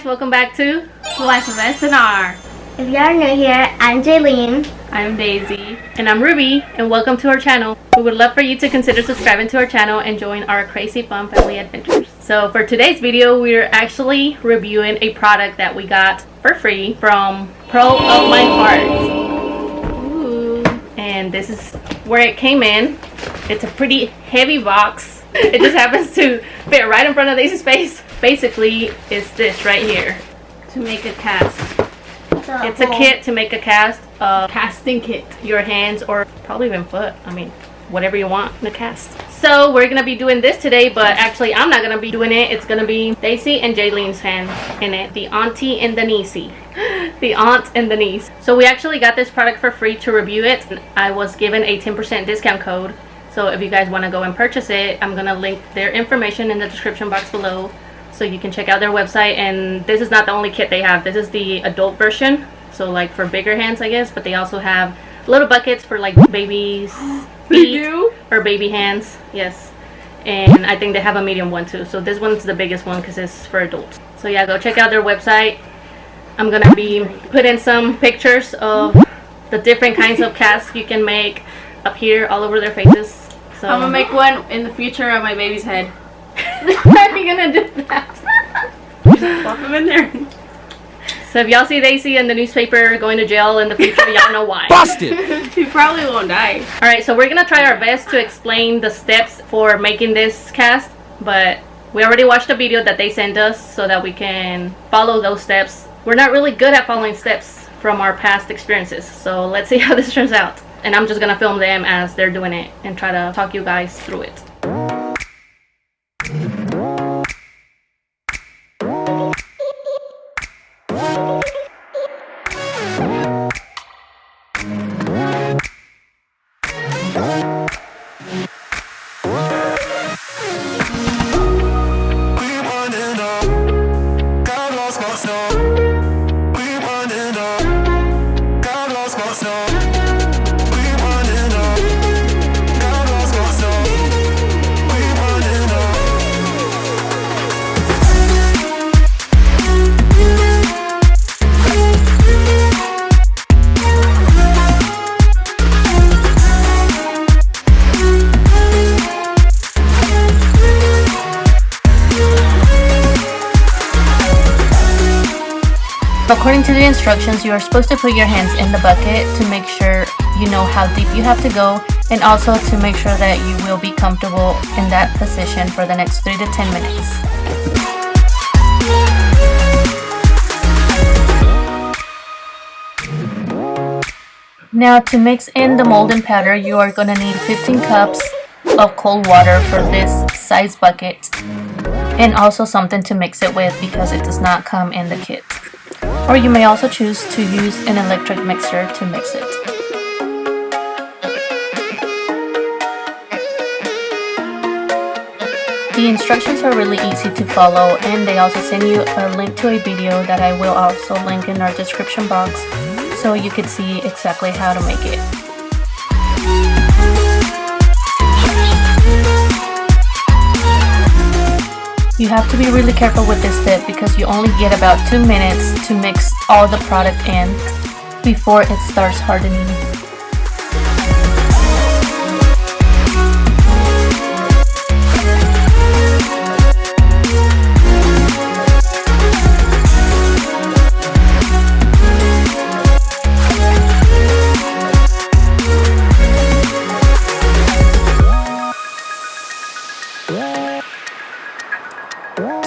welcome back to The Life of SR. If you are new here, I'm Jaylene. I'm Daisy. And I'm Ruby, and welcome to our channel. We would love for you to consider subscribing to our channel and join our crazy fun family adventures. So for today's video, we're actually reviewing a product that we got for free from Pro of My Heart. Ooh. And this is where it came in. It's a pretty heavy box. It just happens to fit right in front of Daisy's face. Basically, it's this right here to make a cast. It's a kit to make a cast, a casting kit. Your hands or probably even foot. I mean, whatever you want in a cast. So we're gonna be doing this today, but actually I'm not gonna be doing it. It's gonna be Daisy and Jaylene's hand in it. The auntie and the niecey. The aunt and the niece. So we actually got this product for free to review it. I was given a 10% discount code. So if you guys want to go and purchase it, I'm gonna link their information in the description box below, so you can check out their website. And this is not the only kit they have. This is the adult version, so like for bigger hands, I guess. But they also have little buckets for like babies' feet or baby hands. Yes, and I think they have a medium one too. So this one's the biggest one because it's for adults. So yeah, go check out their website. I'm gonna be putting some pictures of the different kinds of casts you can make up here all over their faces. So I'm gonna make one in the future of my baby's head. How are you gonna do that? Just plop them in there. So if y'all see Daisy in the newspaper going to jail in the future, y'all know why. Busted! He probably won't die. Alright, so we're gonna try our best to explain the steps for making this cast, but we already watched a video that they sent us so that we can follow those steps. We're not really good at following steps from our past experiences, so let's see how this turns out. And I'm just gonna film them as they're doing it and try to talk you guys through it. According to the instructions, you are supposed to put your hands in the bucket to make sure you know how deep you have to go, and also to make sure that you will be comfortable in that position for the next 3 to 10 minutes. Now to mix in the mold and powder, you are going to need 15 cups of cold water for this size bucket, and also something to mix it with because it does not come in the kit. Or you may also choose to use an electric mixer to mix it. The instructions are really easy to follow, and they also send you a link to a video that I will also link in our description box so you can see exactly how to make it. You have to be really careful with this step because you only get about 2 minutes to mix all the product in before it starts hardening.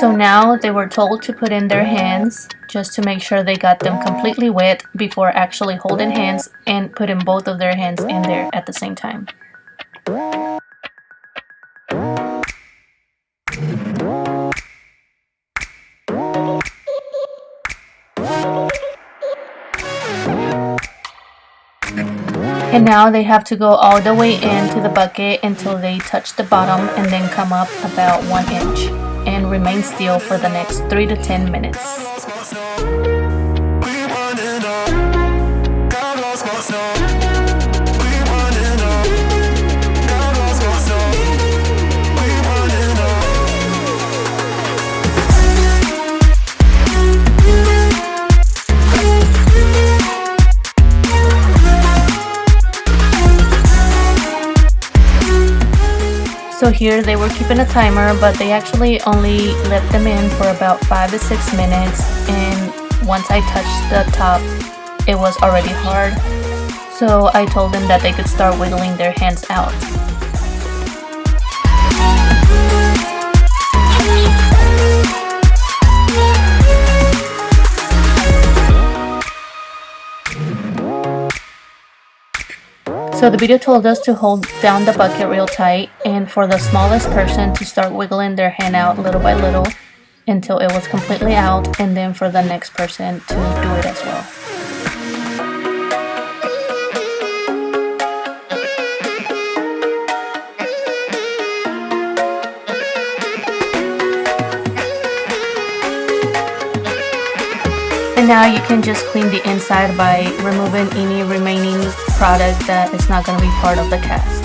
So now they were told to put in their hands just to make sure they got them completely wet before actually holding hands and putting both of their hands in there at the same time. And now they have to go all the way into the bucket until they touch the bottom and then come up about 1 inch and remain still for the next 3 to 10 minutes. So here they were keeping a timer, but they actually only left them in for about 5 to 6 minutes, and once I touched the top, it was already hard. So I told them that they could start wiggling their hands out. So the video told us to hold down the bucket real tight, and for the smallest person to start wiggling their hand out little by little until it was completely out, and then for the next person to do it as well. And now you can just clean the inside by removing any remaining product that is not going to be part of the cast.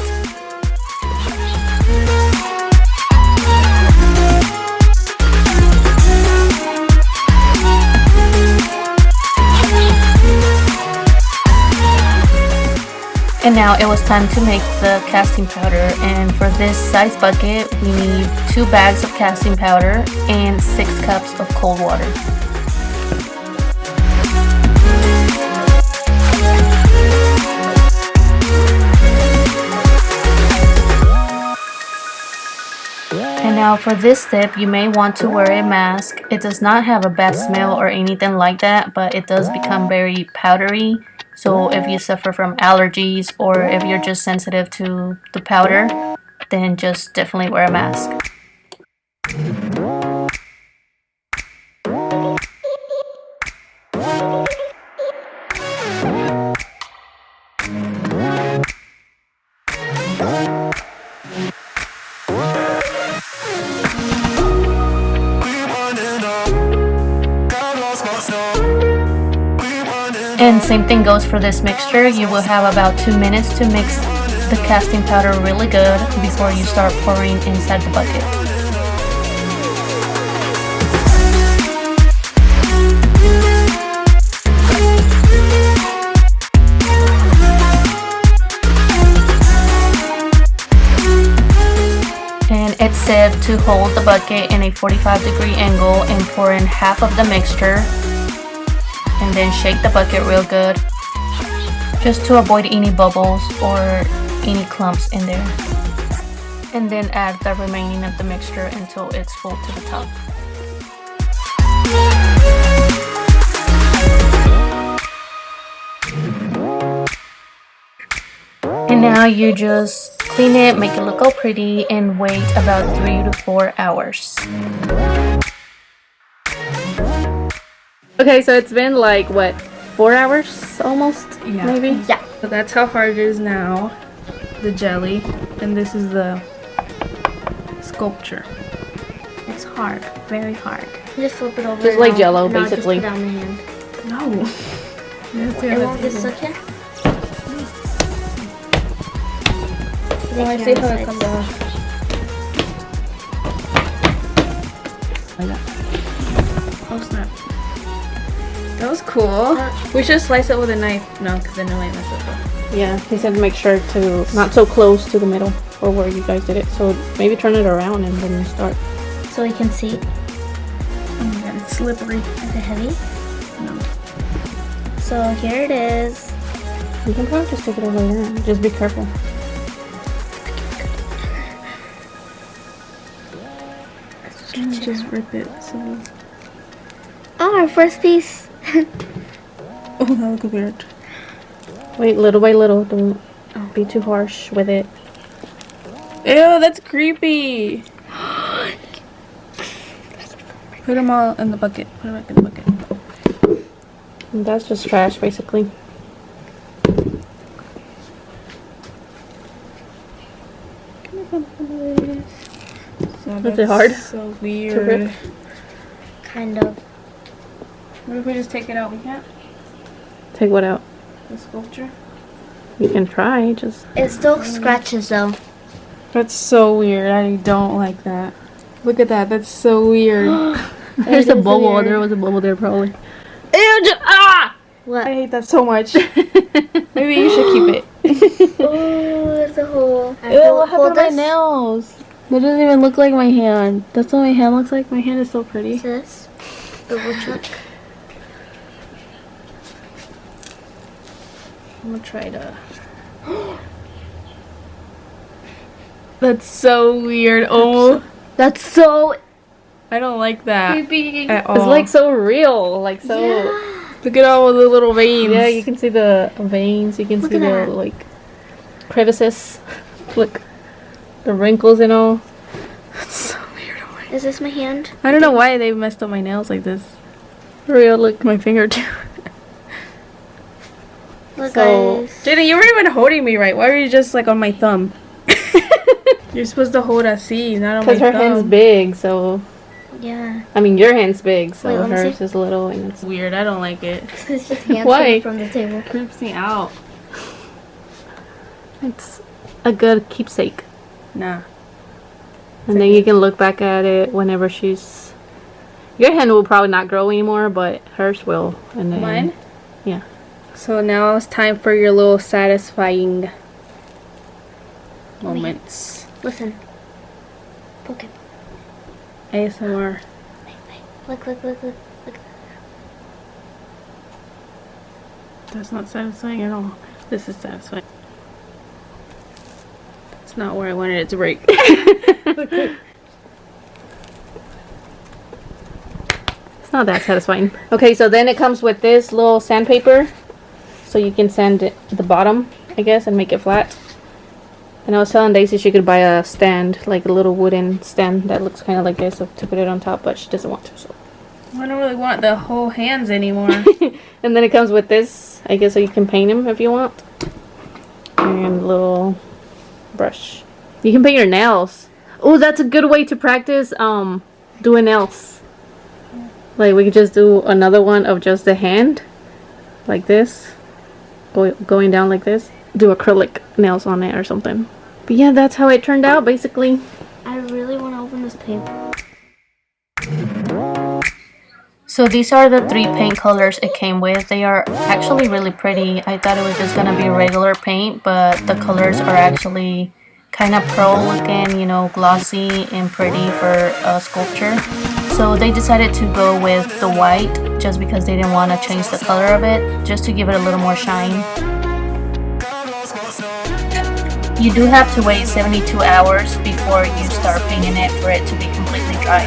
And now it was time to make the casting powder, and for this size bucket we need 2 bags of casting powder and 6 cups of cold water. And now for this step, you may want to wear a mask. It does not have a bad smell or anything like that, but it does become very powdery. So if you suffer from allergies or if you're just sensitive to the powder, then just definitely wear a mask. And same thing goes for this mixture. You will have about 2 minutes to mix the casting powder really good before you start pouring inside the bucket. And it's said to hold the bucket in a 45-degree angle and pour in half of the mixture, and then shake the bucket real good just to avoid any bubbles or any clumps in there, and then add the remaining of the mixture until it's full to the top. And now you just clean it, make it look all pretty, and wait about 3 to 4 hours. Okay, so it's been like, what, 4 hours almost? Yeah. Maybe? Yeah. So that's how hard it is now, the jelly, and this is the sculpture. It's hard, very hard. Just flip it over. Just like now. Jell-O, Now basically. Just put it on the hand. No. It won't get stuck here? Oh, I see how it comes out. Like that. Oh snap. That was cool. We should slice it with a knife. No, because then it might mess it up. Yeah, he said make sure to not so close to the middle or where you guys did it. So maybe turn it around and then start. So we can see. Oh my god, it's slippery. Is it heavy? No. So here it is. You can probably just take it over there. Just be careful. Just rip it. So. Oh, our first piece. Oh, that looks weird. Wait, little by little. Don't be too harsh with it. Ew, that's creepy. Put them all in the bucket. Put them back in the bucket. And that's just trash, basically. So Is it hard So to weird. rip? Kind of. What if we just take it out? We can't. Take what out? The sculpture. You can try, just... It still scratches though. That's so weird. I don't like that. Look at that. That's so weird. There's a is bubble. weird. There was a bubble there, probably. Ew, What? I hate that so much. Maybe you should keep it. Oh, there's a hole. Ew, what happened to my nails? That doesn't even look like my hand. That's what my hand looks like. My hand is so pretty. This, the woodchuck. I'm gonna try to. That's so weird. Oh, that's so. I don't like that Creepy. at all. It's like so real. Like so. Yeah. Look at all the little veins. Yeah, you can see the veins. You can Look see at the that. like crevices. Look, the wrinkles and all. That's so weird. Oh my. Is this my hand? I don't know why they messed up my nails like this. Real. Look. My finger too. Look, So- guys. Jaden, you weren't even holding me right. Why were you just like on my thumb? You're supposed to hold así, not on my Because her thumb. hand's big, so Yeah. I mean your hand's big, so Wait, let me hers see. is little and it's Weird. I don't like it. It's just hands Why? coming from the table. Creeps me out. it's a good keepsake. Nah. And then you can look back at it whenever she's. Your hand will probably not grow anymore, but hers will. And then Mine? Yeah. So now it's time for your little satisfying moments. Listen. Poke it. ASMR. Look, look, look, look. Look. That's not satisfying at all. This is satisfying. That's not where I wanted it to break. It's not that satisfying. Okay, so then it comes with this little sandpaper, so you can sand it the bottom, I guess, and make it flat. And I was telling Daisy she could buy a stand, like a little wooden stand that looks kind of like this, so to put it on top, but she doesn't want to. So. I don't really want the whole hands anymore. And then it comes with this, I guess, so you can paint them if you want. And a little brush. You can paint your nails. Oh, that's a good way to practice doing nails. Like we could just do another one of just the hand, like this, going down like this. Do acrylic nails on it or something. But yeah, that's how it turned out basically. I really want to open this paper. So these are the 3 paint colors it came with. They are actually really pretty. I thought it was just gonna be regular paint, but the colors are actually kind of pearl looking, you know, glossy and pretty for a sculpture. So they decided to go with the white just because they didn't want to change the color of it, just to give it a little more shine. You do have to wait 72 hours before you start painting it for it to be completely dry.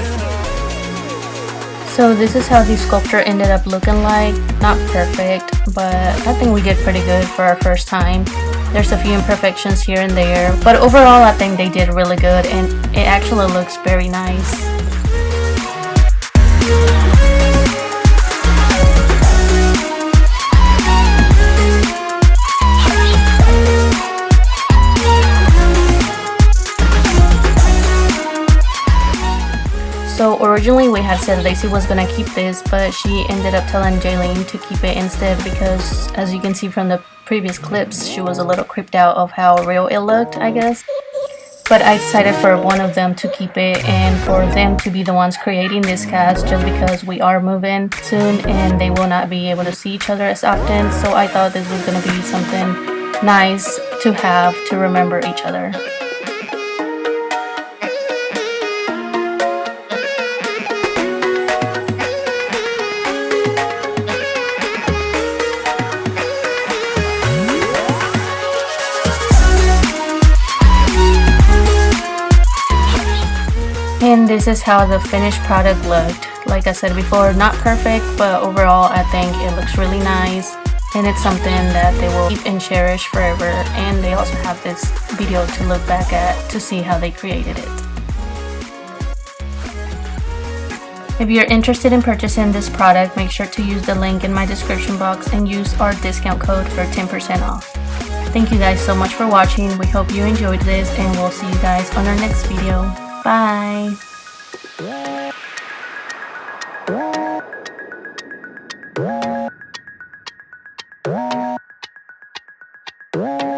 So this is how the sculpture ended up looking like. Not perfect, but I think we did pretty good for our first time. There's a few imperfections here and there, but overall I think they did really good and it actually looks very nice. So originally we had said Lacey was gonna keep this, but she ended up telling Jaylene to keep it instead because, as you can see from the previous clips, she was a little creeped out of how real it looked, I guess. But I decided for one of them to keep it and for them to be the ones creating this cast, just because we are moving soon and they will not be able to see each other as often. So I thought this was gonna be something nice to have to remember each other. And this is how the finished product looked. Like I said before, not perfect, but overall I think it looks really nice. And it's something that they will keep and cherish forever. And they also have this video to look back at to see how they created it. If you're interested in purchasing this product, make sure to use the link in my description box and use our discount code for 10% off. Thank you guys so much for watching. We hope you enjoyed this and we'll see you guys on our next video. Bye! What?